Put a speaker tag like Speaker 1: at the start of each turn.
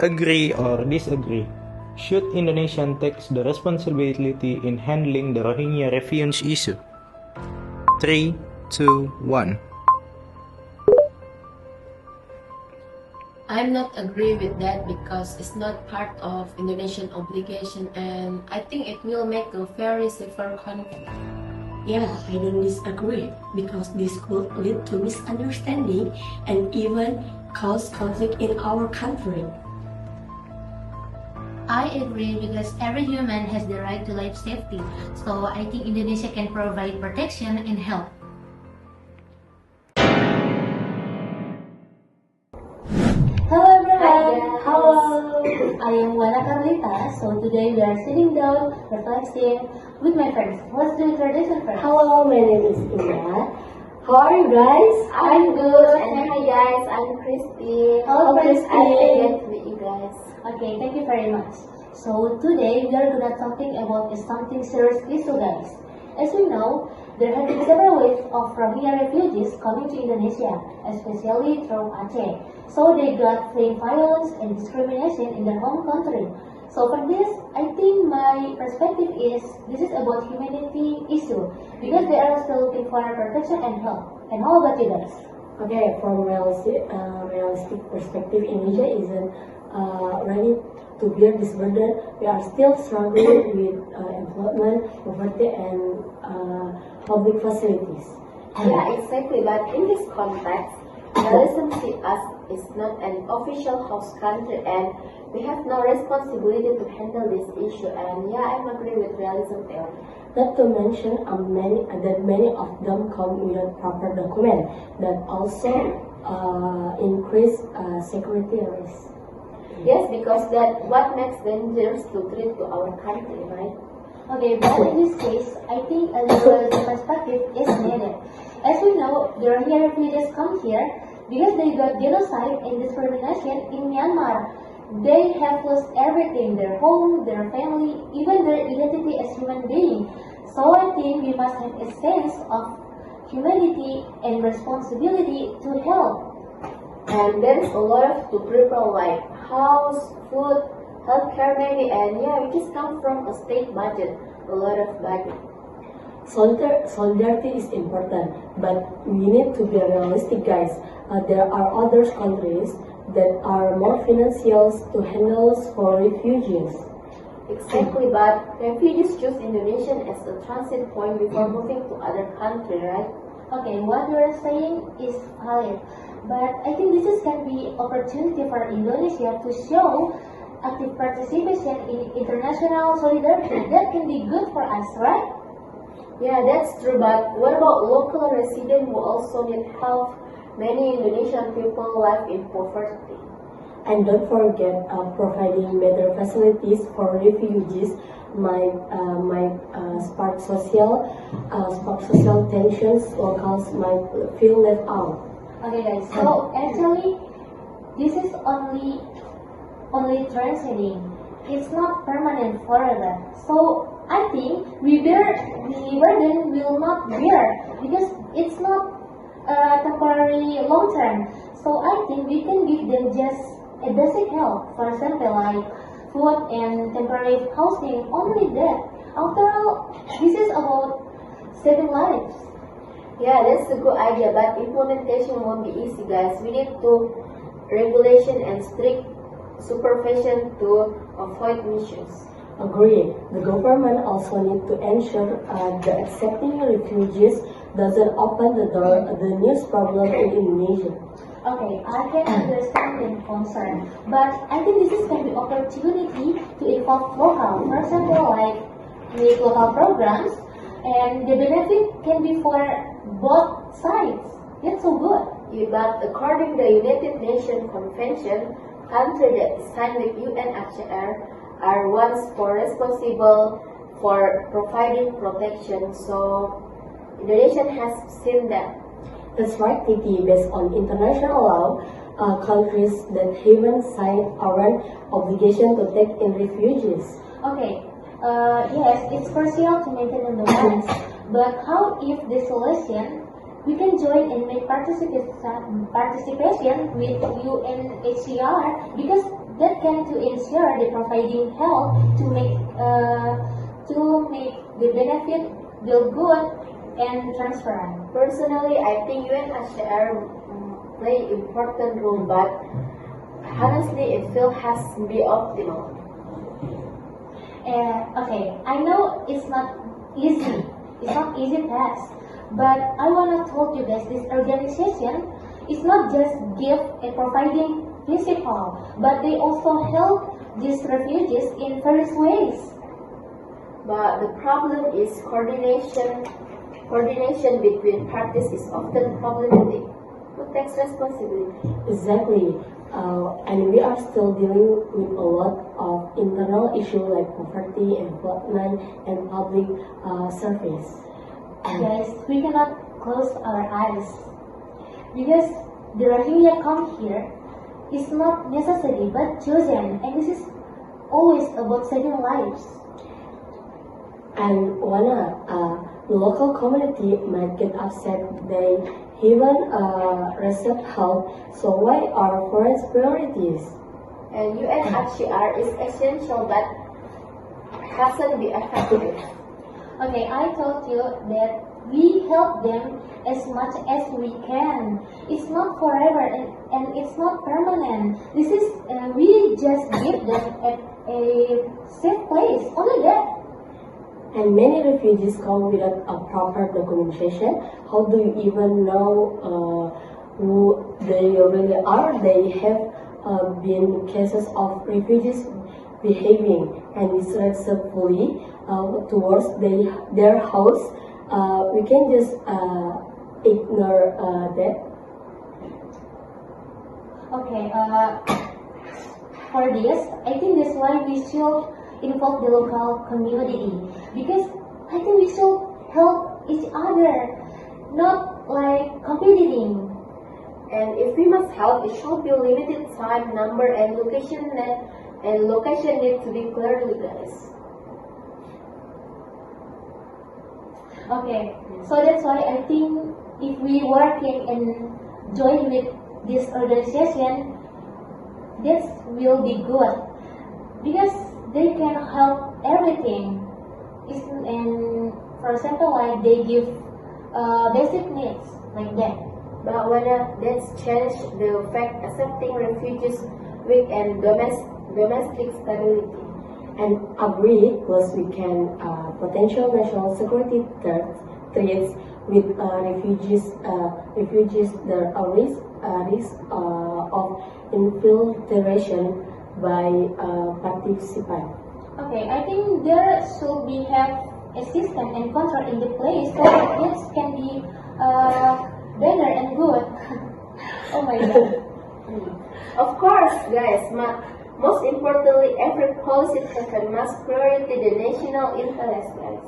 Speaker 1: Agree or disagree? Should Indonesia take the responsibility in handling the Rohingya refugee issue? 3, 2, 1.
Speaker 2: I'm not agree with that because it's not part of Indonesian obligation, and I think it will make a very severe conflict.
Speaker 3: Yeah, I don't disagree because this could lead to misunderstanding and even cause conflict in our country.
Speaker 4: I agree because every human has the right to life safety, so I think Indonesia can provide protection and help.
Speaker 5: Hello everyone! Hello! I am Wana Kharlita, so today we are sitting down, reflecting with my friends. Let's do introduction first.
Speaker 6: Hello, my name is Ina. How are you guys?
Speaker 5: I'm good.
Speaker 6: And hi guys, I'm Christy.
Speaker 5: Hello, Christy.
Speaker 6: I'm again to meet you guys.
Speaker 5: Okay, thank you very much. So today we are gonna talking about something serious issue, guys. As we know, there have been several waves of Rohingya refugees coming to Indonesia, especially through Aceh. So they got fleeing violence and discrimination in their home country. So for this, I think my perspective is this is about humanity issue because they are still looking for protection and help. And how about you guys?
Speaker 6: Okay, from realistic perspective, Indonesia isn't ready to bear this burden. We are still struggling with employment, poverty, and public facilities.
Speaker 7: Yeah, exactly. But in this context, realism see us is not an official host country, and we have no responsibility to handle this issue. And yeah, I agree with realism theory.
Speaker 6: Not to mention many of them come without proper document that also increase security risks.
Speaker 7: Yes, because that what makes dangerous to treat to our country, right?
Speaker 5: Okay, but in this case, I think a realistic perspective is needed. As we know, the Rohingya refugees come here because they got genocide and discrimination in Myanmar. They have lost everything, their home, their family, even their identity as human beings. So I think we must have a sense of humanity and responsibility to help.
Speaker 7: And there is a lot of to prepare, like house, food, healthcare maybe, and yeah, we just come from a state budget, a lot of budget.
Speaker 6: Solidarity is important, but we need to be realistic, guys. There are other countries that are more financial to handle for refugees.
Speaker 7: Exactly, but refugees choose Indonesia as a transit point before moving to other country, right?
Speaker 5: Okay, what you are saying is valid, but I think this can be opportunity for Indonesia to show active participation in international solidarity. That can be good for us, right?
Speaker 7: Yeah, that's true, but what about local residents who also need help? Many Indonesian people live in poverty.
Speaker 6: And don't forget providing better facilities for refugees might spark social tensions. Locals might feel left out.
Speaker 5: Okay, guys. So actually, this is only transiting. It's not permanent forever. So I think the burden will not bear because it's not temporary long term. So I think we can give them just a basic help, for example, like food and temporary housing, only that. After all, this is about saving lives.
Speaker 7: Yeah, that's a good idea, but implementation won't be easy, guys. We need to regulation and strict supervision to avoid misuse.
Speaker 6: Agree. The government also need to ensure that accepting refugees doesn't open the door to the new problem in Indonesia.
Speaker 5: Okay, I can understand the concern, but I think this can be opportunity to involve local. For example, like make local programs, and the benefit can be for both sides. That's so good.
Speaker 7: Yeah, but according to the United Nations Convention, countries that signed with UNHCR are ones responsible for providing protection. So Indonesia has seen that.
Speaker 6: That's right, Titi. Based on international law, countries that haven't signed aren't obligation to take in refugees.
Speaker 5: Okay, yes, it's crucial to maintain the balance, but how if the solution we can join and make participation with UNHCR because that can to ensure the providing help to make the benefit feel good and transparent.
Speaker 7: Personally, I think UNHCR play important role, but honestly, it still has to be optimal.
Speaker 5: Okay, I know it's not easy. It's not easy task, but I wanna tell you guys this organization is not just give a providing physical, but they also help these refugees in various ways.
Speaker 7: But the problem is coordination. Coordination between parties is often problematic. Who takes responsibility?
Speaker 6: Exactly. And we are still dealing with a lot of internal issues like poverty, employment, and public service.
Speaker 5: Guys, we cannot close our eyes because the Rohingya come here is not necessary but chosen, and this is always about saving lives.
Speaker 6: And the local community might get upset they even receive help. So why are foreign priorities?
Speaker 7: And UNHCR is essential but hasn't been effective.
Speaker 5: Okay, I told you that we help them as much as we can. It's not forever and it's not permanent. This is we just give them a safe place. Only that.
Speaker 6: And many refugees come without a proper documentation. How do you even know who they really are? They have been cases of refugees behaving and disrespectfully towards their house. We can just ignore that.
Speaker 5: Okay, for this, I think that's why we should involve the local community, because I think we should help each other, not like competing.
Speaker 7: And if we must help, it should be limited time, number, and location need to be clearly guys.
Speaker 5: Okay, so that's why I think if we working and join with this organization, this will be good, because they can help everything. And for example, like they give basic needs like that.
Speaker 7: But when that's change the fact accepting refugees weak and domestic stability.
Speaker 6: And agree, plus we can potential national security threats with refugees there are risk of infiltration by participants.
Speaker 5: Okay, I think there should be have a system and control in the place so this can be better and good. Oh my god.
Speaker 7: Of course, guys, most importantly, every policy taken must priority the national interest, guys.